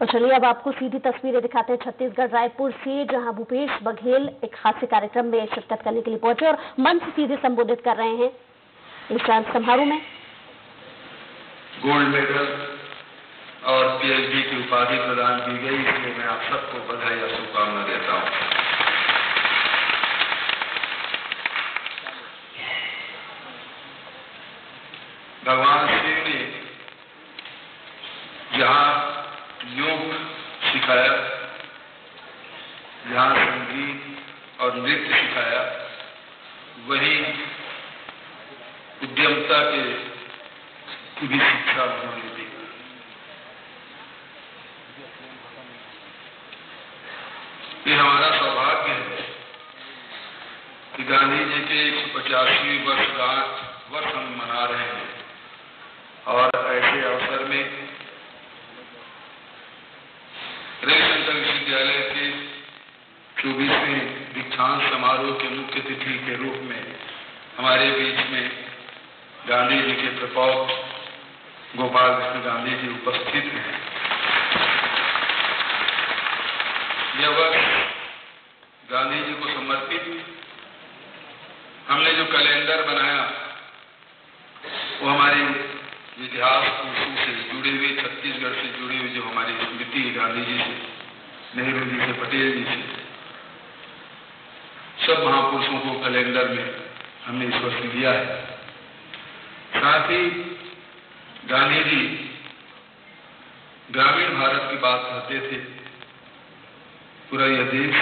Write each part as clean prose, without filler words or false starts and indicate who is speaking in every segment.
Speaker 1: और चलिए अब आपको सीधी तस्वीरें दिखाते हैं छत्तीसगढ़ रायपुर से, जहां भूपेश बघेल एक हास्य कार्यक्रम में शिरकत करने के लिए पहुंचे और मंच से सीधे संबोधित कर रहे हैं। इस समारोह में
Speaker 2: गोल्ड मेडल और पीएचडी की उपाधि प्रदान की गई, इसलिए मैं आप सबको बधाई और शुभकामना देता हूं। भगवान शिव ने जहां योग सिखाया, जहां संगीत और नृत्य सिखाया, वहीं उद्यमता की भी शिक्षा उन्होंने दी। ये हमारा सौभाग्य है कि गांधी जी के 150वीं वर्ष हम मना रहे हैं और ऐसे अवसर में रविशंकर विश्वविद्यालय के 24वें दीक्षांत समारोह के मुख्य अतिथि के रूप में हमारे बीच में गांधी जी के प्रपौत्र गोपाल कृष्ण गांधी जी उपस्थित हैं। यह वर्ष गांधी जी को समर्पित हमने जो कैलेंडर बनाया वो हमारे इतिहास पुरुषों से जुड़े हुए, छत्तीसगढ़ से जुड़े हुए जो हमारी स्मृति गांधी जी से, नेहरू जी से, पटेल जी से, सब महापुरुषों को कैलेंडर में हमने इस वर्ष दिया है। साथ ही गांधी जी ग्रामीण भारत की बात करते थे। पूरा यह देश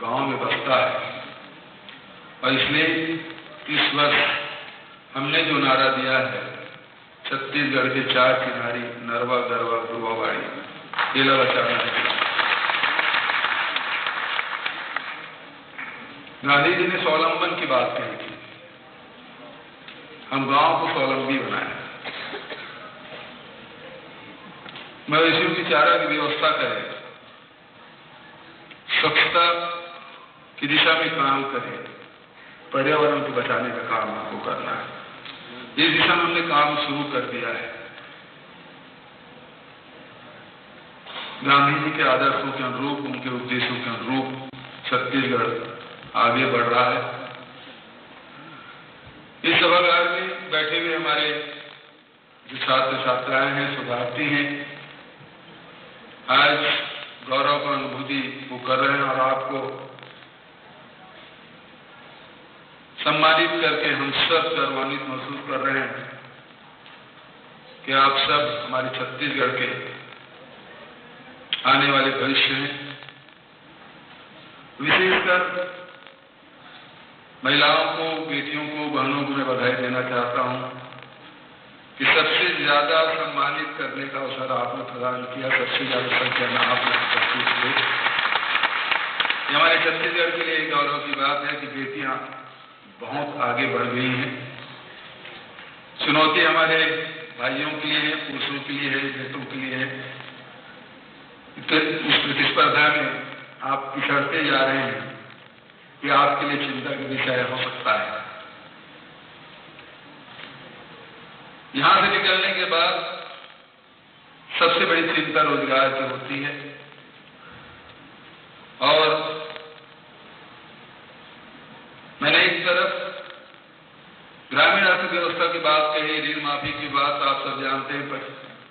Speaker 2: गांव में बसता है और इसलिए इस वर्ष हमने जो नारा दिया है, छत्तीसगढ़ के चार किनारी नरवा गरवा गुरुवाबाड़ी केला बचाना है। गांधी जी ने स्वावलंबन की बात कही थी, हम गांव को स्वावलंबी बनाए। मवेशियों की चारा की व्यवस्था करें, स्वच्छता की दिशा में काम करें, पर्यावरण को बचाने का काम आपको करना है। इस दिशा में हमने काम शुरू कर दिया है। गांधी जी के आदर्शों के अनुरूप, उनके उद्देश्यों के अनुरूप छत्तीसगढ़ आगे बढ़ रहा है। इस सभागार में बैठे हुए हमारे जो छात्र छात्राएं हैं, शोधार्थी हैं, आज गौरव का अनुभूति वो कर रहे हैं और आपको सम्मानित करके हम सब गौरवान्वित महसूस कर रहे हैं कि आप सब हमारे छत्तीसगढ़ के आने वाले भविष्य हैं। विशेषकर महिलाओं को, बेटियों को, बहनों को मैं बधाई देना चाहता हूं कि सबसे ज्यादा सम्मानित करने का अवसर आपने प्रदान किया, सबसे ज्यादा संख्या में आपने उपस्थित हुए। हमारे छत्तीसगढ़ के लिए गौरव की बात है कि बेटियां बहुत आगे बढ़ गई हैं। चुनौती हमारे भाइयों के लिए है, पुरुषों के लिए है, बेटों के लिए है। इस प्रतिस्पर्धा में आप पिछड़ते जा रहे हैं, ये आपके लिए चिंता का विषय हो सकता है। यहां से निकलने के बाद सबसे बड़ी चिंता रोजगार की होती है और मैंने एक तरफ ग्रामीण अर्थव्यवस्था की बात कही, ऋण माफी की बात आप सब जानते हैं, पर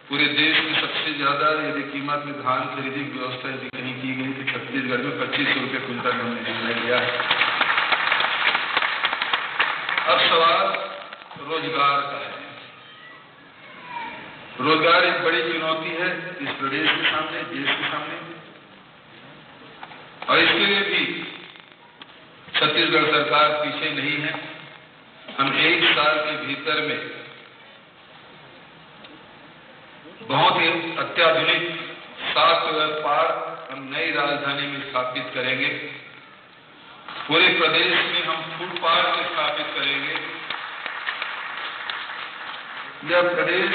Speaker 2: पूरे देश में सबसे ज्यादा यदि कीमत में धान खरीदी की व्यवस्था यदि कहीं की गई तो छत्तीसगढ़ में 2500 रुपये क्विंटल हमने निर्णय लिया है। अब सवाल रोजगार का है। रोजगार एक बड़ी चुनौती है इस प्रदेश के सामने, देश के सामने, और इसके लिए भी छत्तीसगढ़ सरकार पीछे नहीं है। हम 1 साल के भीतर में बहुत ही अत्याधुनिक 7 पार्क हम नई राजधानी में स्थापित करेंगे। पूरे प्रदेश में हम फूड पार्क स्थापित करेंगे। यह प्रदेश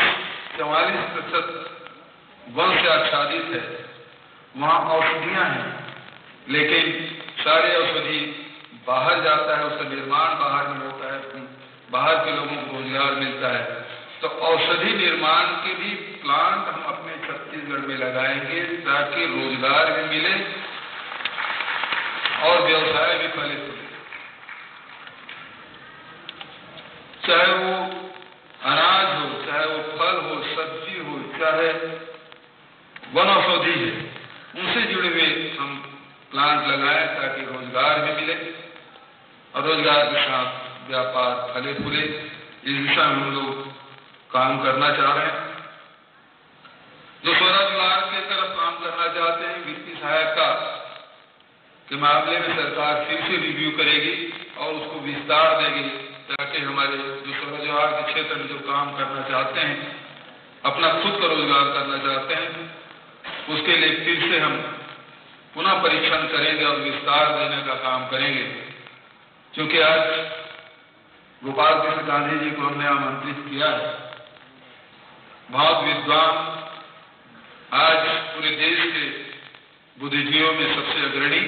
Speaker 2: 44% वन से आच्छादित है, वहां औषधियां हैं, लेकिन सारे औषधि बाहर जाता है, उसका निर्माण बाहर में होता है, बाहर के लोगों को रोजगार मिलता है। तो औषधि निर्माण के भी प्लांट हम अपने छत्तीसगढ़ में लगाएंगे ताकि रोजगार भी मिले और व्यवसाय भी फले फूले। चाहे वो अनाज हो, चाहे वो फल हो, सब्जी हो, चाहे वनौषधि है, उनसे जुड़े हुए हम प्लांट लगाएं ताकि रोजगार भी मिले और रोजगार के साथ व्यापार फले फूले। इस दिशा में हम लोग काम करना चाह रहे हैं। जो स्वरोजगार की तरफ काम करना चाहते हैं, वित्तीय सहायता के मामले में सरकार फिर से रिव्यू करेगी और उसको विस्तार देगी ताकि हमारे जो स्वरोजगार के क्षेत्र में जो काम करना चाहते हैं, अपना खुद का रोजगार करना चाहते हैं, उसके लिए फिर से हम पुनः परीक्षण करेंगे और विस्तार देने का काम करेंगे। क्योंकि आज गोपाल कृष्ण गांधी जी को हमने आमंत्रित किया है। बहुत विद्वान, आज पूरे देश के बुद्धिजीवियों में सबसे अग्रणी,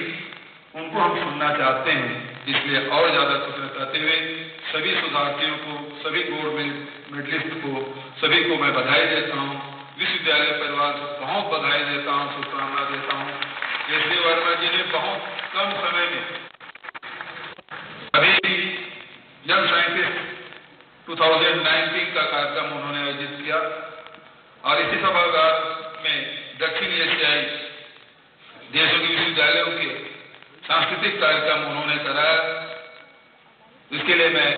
Speaker 2: उनको हम सुनना चाहते हैं। इसलिए और ज्यादा खुश करते हुए सभी शोधार्थियों को, सभी गोल्ड मेडलिस्ट को, सभी को मैं बधाई देता हूँ। विश्वविद्यालय परिवार को बहुत बधाई देता हूँ, शुभकामना देता हूँ। केसरी वर्मा जी ने बहुत कम समय में अभी यंग साइंटिस्ट 2019 का कार्यक्रम उन्होंने आयोजित किया और इसी सभागार में दक्षिण एशियाई देशों के विश्वविद्यालयों के सांस्कृतिक कार्यक्रम उन्होंने कराया। इसके लिए मैं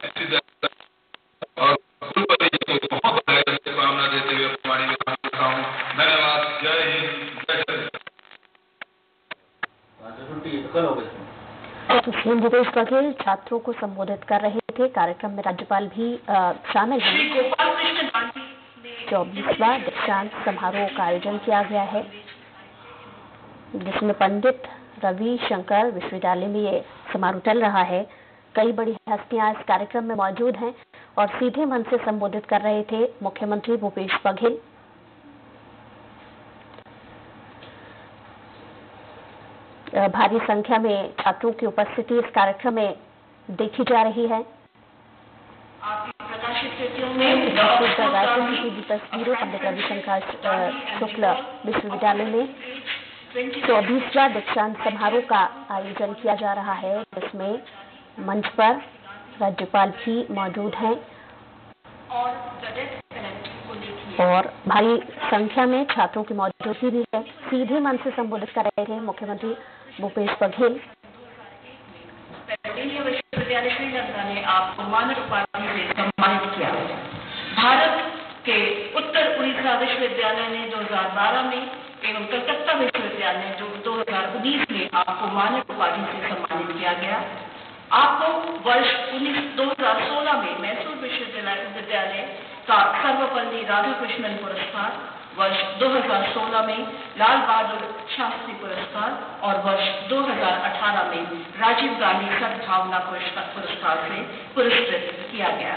Speaker 2: और कुलपति जी को बहुत बधाई शुभकामना देते हुए वाणी में करता हूँ। धन्यवाद। जय हिंद, जय
Speaker 1: सुशील भूपेश बघेल छात्रों को संबोधित कर रहे थे। कार्यक्रम में राज्यपाल भी शामिल हैं। 24वां दीक्षांत समारोह का आयोजन किया गया है, जिसमें पंडित रविशंकर विश्वविद्यालय में ये समारोह चल रहा है। कई बड़ी हस्तियां इस कार्यक्रम में मौजूद हैं और सीधे मन से संबोधित कर रहे थे मुख्यमंत्री भूपेश बघेल। भारी संख्या में छात्रों की उपस्थिति इस कार्यक्रम में देखी जा रही है। रायपुर की तस्वीरों पंडित रविशंकर शुक्ल विश्वविद्यालय में 24वां दीक्षांत समारोह का आयोजन किया जा रहा है, जिसमें मंच पर राज्यपाल भी मौजूद हैं और भारी संख्या में छात्रों की मौजूदगी भी है। सीधे मन से संबोधित कर रहे थे मुख्यमंत्री भूपेश बघेल।
Speaker 3: विश्वविद्यालय श्रीलंका ने आपको मानद उपाधि से सम्मानित किया। भारत के उत्तर उड़ीसा विश्वविद्यालय ने 2012 में एवं कलकत्ता विश्वविद्यालय जो 2019 में आपको मानद उपाधि से सम्मानित किया गया। आपको वर्ष 2016 में मैसूर विश्वविद्यालय का सर्वपल्ली राधाकृष्णन पुरस्कार, वर्ष 2016 में लाल बहादुर शास्त्री पुरस्कार और वर्ष 2018 में राजीव गांधी सद्भावना पुरस्कार से पुरस्कृत किया गया।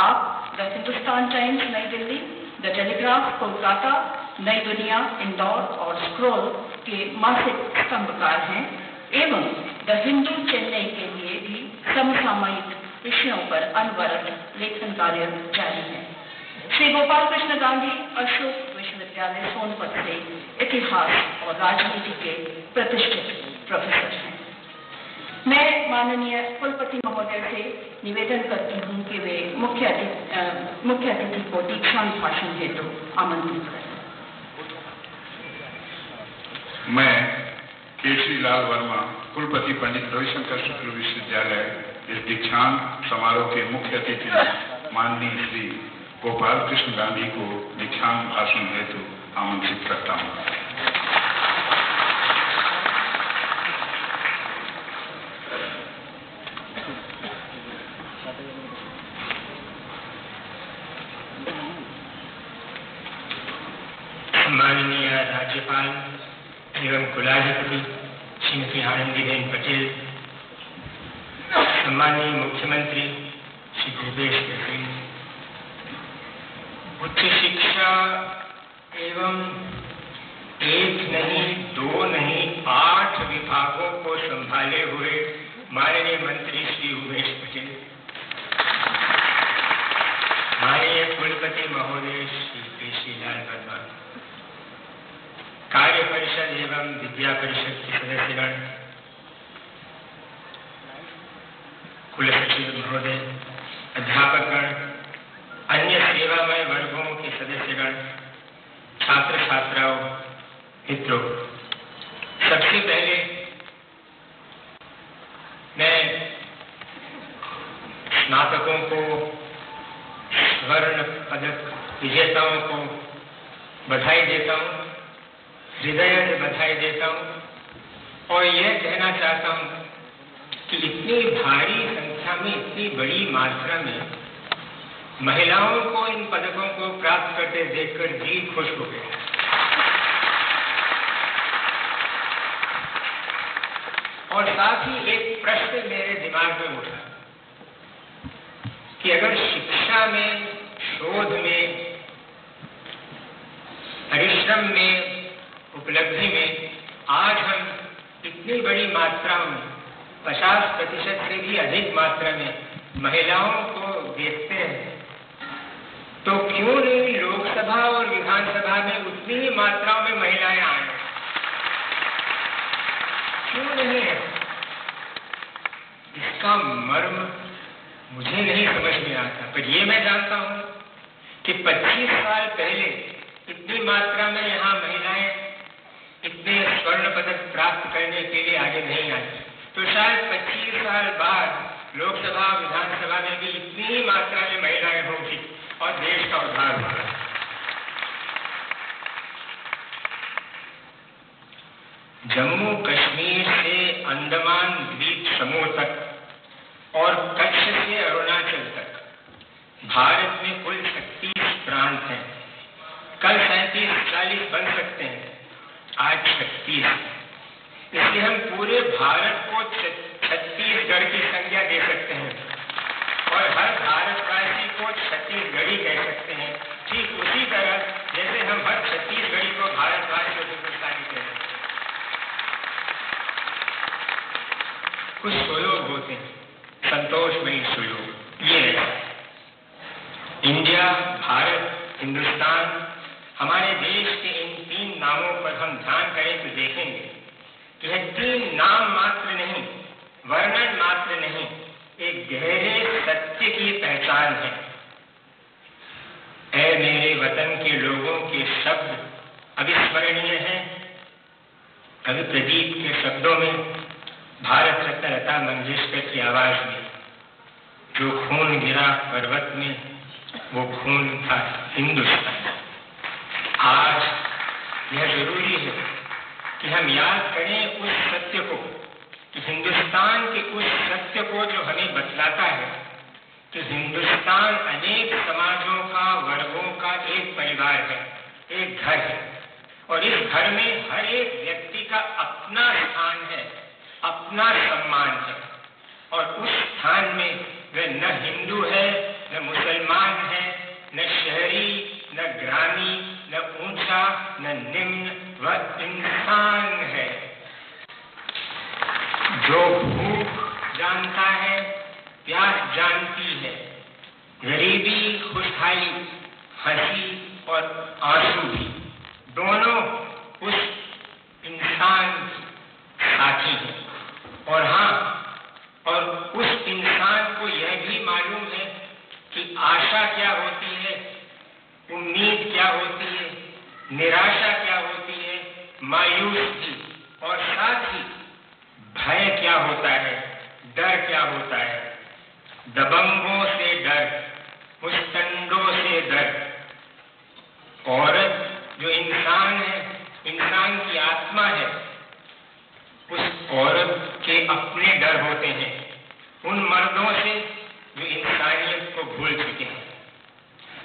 Speaker 3: आप द हिंदुस्तान टाइम्स नई दिल्ली, द टेलीग्राफ कोलकाता, नई दुनिया इंदौर और स्क्रोल के मासिक स्तंभकार हैं एवं द हिंदू चेन्नई के लिए भी समसामयिक विषयों पर अनवरत लेखन कार्य जारी है। श्री गोपाल कृष्ण गांधी अशोक विश्वविद्यालय सोनपत से इतिहास और राजनीति के प्रतिष्ठित प्रोफेसर हैं। मैं माननीय कुलपति महोदय से निवेदन करती हूं कि वे मुख्य अतिथि को दीक्षांत भाषण हेतु आमंत्रित करें।
Speaker 2: मैं केसरी लाल वर्मा, कुलपति पंडित रविशंकर शुक्ल विश्वविद्यालय, इस दीक्षांत समारोह के मुख्य अतिथि माननीय श्री गोपाल कृष्ण गांधी को दीक्षांत भाषण हेतु आमंत्रित करता हूं।
Speaker 4: माननीय राज्यपाल एवं कुलाधिपति श्रीमती आनंदीबेन पटेल, सम्माननीय मुख्यमंत्री श्री भूपेश बघेल, उच्च शिक्षा एवं एक नहीं, दो नहीं, 8 विभागों को संभाले हुए माननीय मंत्री श्री उमेश पटेल, माननीय कुलपति महोदय श्री केसरी लाल वर्मा, एवं विद्या परिषद के सदस्यगण, कुल सचिव महोदय, अध्यापकगण, अन्य सेवामय वर्गों के सदस्यगण, छात्र छात्राओं, मित्रों, सबसे पहले मैं स्नातकों को, स्वर्ण पदक विजेताओं को बधाई देता हूँ, हृदय से बधाई देता हूँ और यह कहना चाहता हूँ कि इतनी भारी संख्या में, इतनी बड़ी मात्रा में महिलाओं को इन पदकों को प्राप्त करते देखकर जी खुश हो गया। और साथ ही एक प्रश्न मेरे दिमाग में उठा कि अगर शिक्षा में, शोध में, परिश्रम में, उपलब्धि में आज हम इतनी बड़ी मात्रा में 50% से भी अधिक मात्रा में महिलाओं को देखते हैं, तो क्यों नहीं लोकसभा और विधानसभा में उतनी ही मात्राओं में महिलाएं आए? क्यों नहीं है? इसका मर्म मुझे नहीं समझ में आता, पर ये मैं जानता हूं कि 25 साल पहले इतनी मात्रा में यहाँ महिलाएं इतने स्वर्ण पदक प्राप्त करने के लिए आगे नहीं आई, तो शायद 25 साल बाद लोकसभा विधानसभा में भी इतनी ही मात्रा में महिलाएं होंगी और देश का उद्धार होगा। जम्मू कश्मीर से अंडमान द्वीप समूह तक और कच्छ से अरुणाचल तक भारत में कुल 36 प्रांत हैं। कल 37-40 बन सकते हैं, आज 36। इसलिए हम पूरे भारत को छत्तीसगढ़ की संज्ञा दे सकते हैं और हर भारतवासी को छत्तीसगढ़ी कह सकते हैं, ठीक उसी तरह जैसे हम हर छत्तीसगढ़ी को भारतवासी और हिंदुस्तानी कहते हैं। कुछ सुयोग होते हैं, संतोषमयी सुयोग। ये है इंडिया, भारत, हिंदुस्तान। हमारे देश के इन 3 नामों पर हम ध्यान करें तो देखेंगे कि यह 3 नाम मात्र नहीं, वर्णन मात्र नहीं, एक गहरे सत्य की पहचान है। ऐ मेरे वतन के लोगों के शब्द अविस्मरणीय हैं। कवि प्रदीप के शब्दों में, भारत रत्न लता मंगेशकर की आवाज में, जो खून गिरा पर्वत में वो खून था हिंदुस्तान। आज यह जरूरी है कि हम याद करें उस सत्य को, कि हिंदुस्तान के उस सत्य को जो हमें बतलाता है कि हिंदुस्तान अनेक समाजों का, वर्गों का एक परिवार है, एक घर है और इस घर में हर एक व्यक्ति का अपना स्थान है, अपना सम्मान है और उस स्थान में वह न हिंदू है, न मुसलमान है, न शहरी, न ग्रामीण, न ऊंचा, न निम्न, वह इंसान है जो भूख जानता है, प्यास जानती है, गरीबी, खुशहाली, हंसी और आंसू भी, दोनों उस इंसान साथी हैं। और हाँ, और उस इंसान को यह भी मालूम है कि आशा क्या होती है, उम्मीद क्या होती है, निराशा क्या होती है, मायूसी, और साथ ही भय क्या होता है, डर क्या होता है। दबंगों से डर, मुस्तंडों से डर। औरत जो इंसान है, इंसान की आत्मा है, उस औरत के अपने डर होते हैं उन मर्दों से जो इंसानियत को भूल चुके हैं।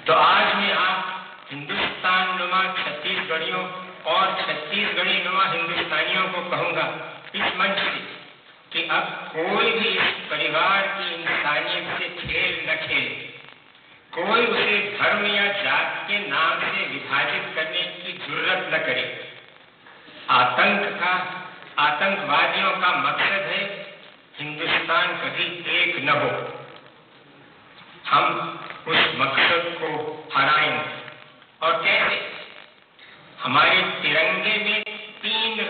Speaker 4: तो आज मैं आप हिंदुस्तान नुमा छत्तीसगढ़ियों और छत्तीसगढ़ी नुमा हिंदुस्तानियों को कहूंगा इस मंच से कि अब कोई भी इस परिवार की इंसानियत से खेल न खेले, कोई उसे धर्म या जात के नाम से विभाजित करने की जरूरत न करे। आतंकवादियों का मकसद है हिंदुस्तान कभी एक न हो। हम उस मकसद को हराएंगे। और कैसे? हमारे तिरंगे में 3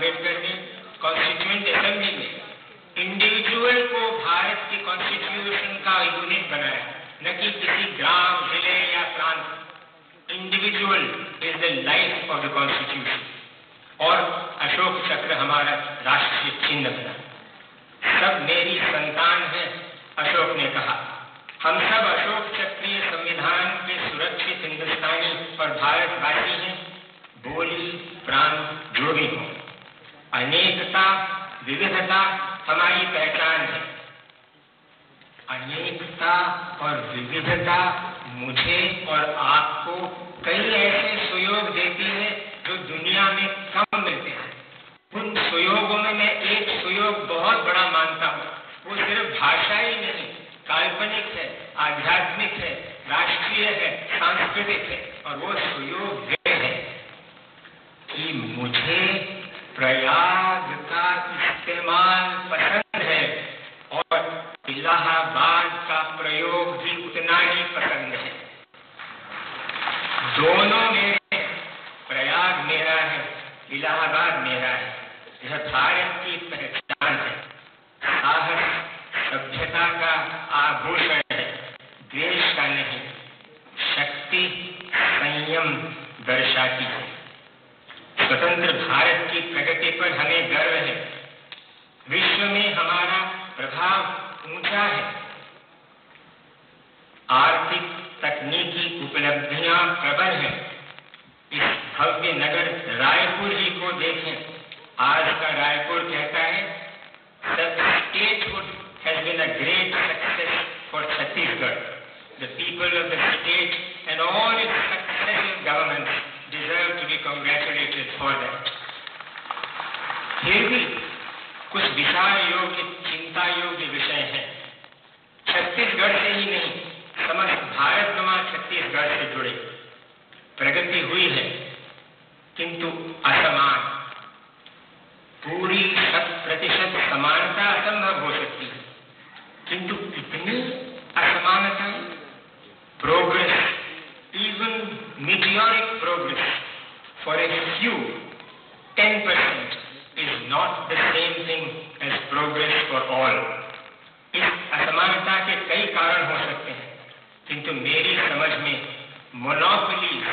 Speaker 4: आम्बेडकर ने कॉन्स्टिट्यूएंट असेंबली में इंडिविजुअल को भारत के कॉन्स्टिट्यूशन का यूनिट बनाया, न कि किसी ग्राम, जिले या प्रांत। Individual is the life of the constitution. और अशोक चक्र हमारा राष्ट्रीय चिन्ह बना। सब मेरी संतान है, अशोक ने कहा। हम सब अशोक चक्रीय संविधान के सुरक्षित हिंदुस्तानी और भारतवासी हैं, बोली प्रांत जो भी हो। अनेकता विविधता हमारी पहचान है। अनेकता और विविधता मुझे और आपको कई ऐसे सुयोग देती है जो दुनिया में कम मिलते हैं। उन सुयोगों में मैं एक सुयोग बहुत बड़ा मानता हूँ। वो सिर्फ भाषा ही नहीं, काल्पनिक है, आध्यात्मिक है, राष्ट्रीय है, सांस्कृतिक है। और वो सुयोग ये है कि मुझे प्रयाग का इस्तेमाल पसंद है और इलाहाबाद का प्रयोग भी उतना ही पसंद है। दोनों मेरे, प्रयाग मेरा है, इलाहाबाद मेरा है। यह भारत की पहचान है। साहस सभ्यता का आभूषण है, द्वेष का नहीं। शक्ति संयम दर्शाती है। स्वतंत्र भारत की प्रगति पर हमें गर्व है। विश्व में हमारा प्रभाव ऊंचा है। आर्थिक तकनीकी उपलब्धियां प्रबल हैं। इस भव्य नगर रायपुर ही को देखें। आज का रायपुर कहता है, "The statehood has been a great success for Chhattisgarh. The people of the state and all its successive governments deserve to be congratulated for that." फिर भी कुछ विचार योग्य, चिंता योग्य विषय है। छत्तीसगढ़ से ही नहीं, समस्त भारतनुमा छत्तीसगढ़ से जुड़े। प्रगति हुई है किंतु असमान। पूरी 100% समानता असंभव हो सकती है, किंतु कितनी असमानता। Progress, even meteoric progress for a few 10% is not the same thing as progress for all. इस असमानता के कई कारण हो सकते हैं, किंतु मेरी समझ में monopolies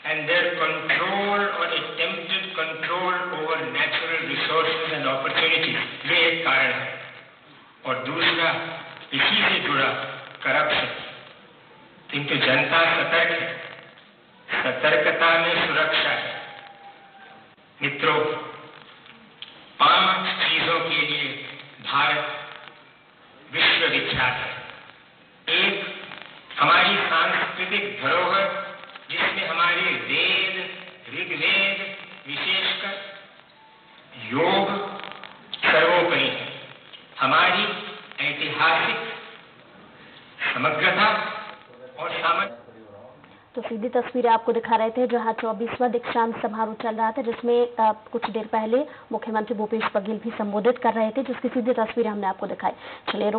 Speaker 4: and their control or attempted control over natural resources and opportunities ये एक कारण है। और दूसरा इसी से जुड़ा करप्शन। किंतु जनता सतर्क है। सतर्कता में सुरक्षा है। मित्रों, 5 चीजों के लिए भारत विश्व विख्यात है। एक, हमारी सांस्कृतिक धरोहर, जिसमें हमारे वेद, ऋग्वेद, विशेषकर योग सर्वोपरि है। हमारी ऐतिहासिक समग्रता और सामर्थ्य।
Speaker 1: तो सीधी तस्वीरें आपको दिखा रहे थे जहां 24वां दीक्षांत समारोह चल रहा था, जिसमें कुछ देर पहले मुख्यमंत्री भूपेश बघेल भी संबोधित कर रहे थे, जिसकी सीधी तस्वीरें हमने आपको दिखाई। चलिए